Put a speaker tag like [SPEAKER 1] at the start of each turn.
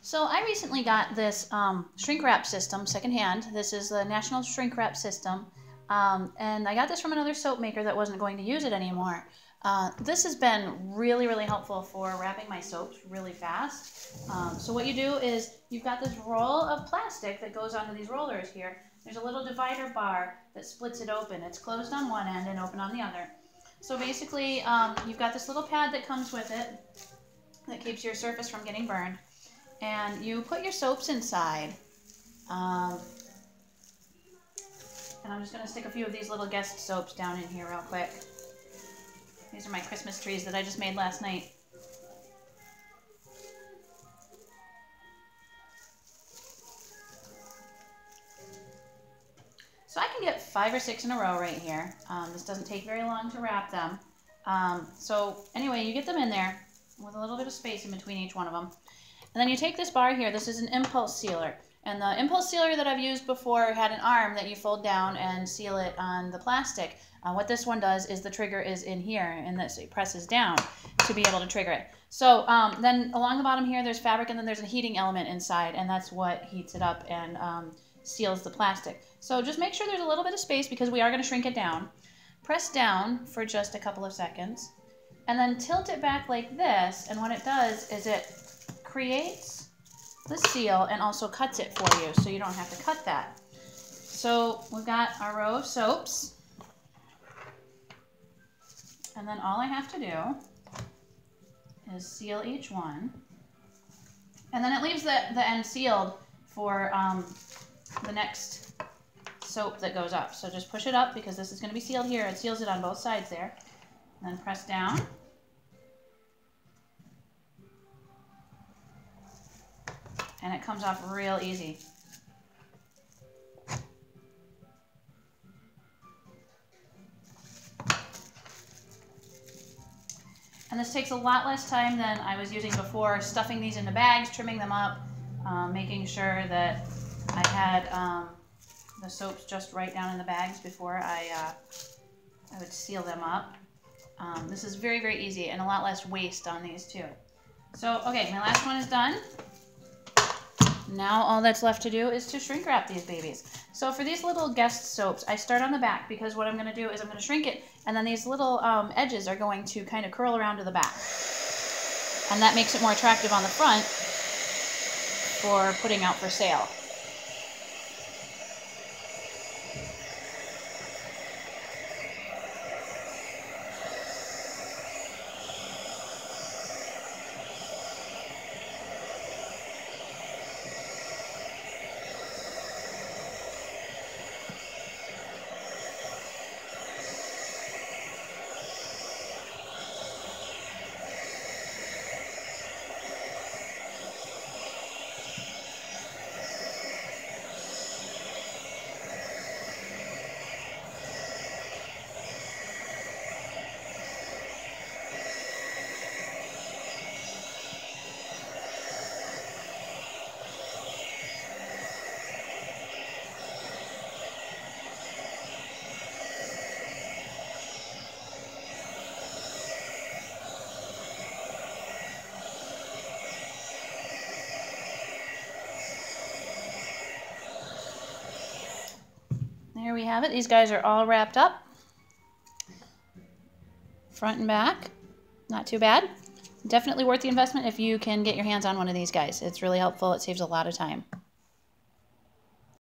[SPEAKER 1] So I recently got this shrink wrap system secondhand. This is the National Shrink Wrap System. And I got this from another soap maker that wasn't going to use it anymore. This has been really, really helpful for wrapping my soaps really fast. So what you do is you've got this roll of plastic that goes onto these rollers here. There's a little divider bar that splits it open. It's closed on one end and open on the other. So basically, you've got this little pad that comes with it that keeps your surface from getting burned. And you put your soaps inside. And I'm just going to stick a few of these little guest soaps down in here real quick. These are my Christmas trees that I just made last night. So I can get 5 or 6 in a row right here. This doesn't take very long to wrap them. So anyway, you get them in there with a little bit of space in between each one of them. And then you take this bar here. This is an impulse sealer. And the impulse sealer that I've used before had an arm that you fold down and seal it on the plastic. What this one does is the trigger is in here, and this it presses down to be able to trigger it. So then along the bottom here, there's fabric, and then there's a heating element inside, and that's what heats it up and seals the plastic. So just make sure there's a little bit of space because we are going to shrink it down. Press down for just a couple of seconds, and then tilt it back like this, and what it does is it creates the seal and also cuts it for you so you don't have to cut that. So we've got our row of soaps, and then all I have to do is seal each one, and then it leaves the end sealed for the next soap that goes up. So just push it up because this is going to be sealed here. It seals it on both sides there, and then press down. And it comes off real easy. And this takes a lot less time than I was using before, stuffing these into bags, trimming them up, making sure that I had the soaps just right down in the bags before I would seal them up. This is very, very easy and a lot less waste on these too. So, okay, my last one is done. Now all that's left to do is to shrink wrap these babies. So for these little guest soaps, I start on the back because what I'm going to do is I'm going to shrink it, and then these little edges are going to kind of curl around to the back. And that makes it more attractive on the front for putting out for sale. There we have it. These guys are all wrapped up. Front and back. Not too bad. Definitely worth the investment if you can get your hands on one of these guys. It's really helpful. It saves a lot of time.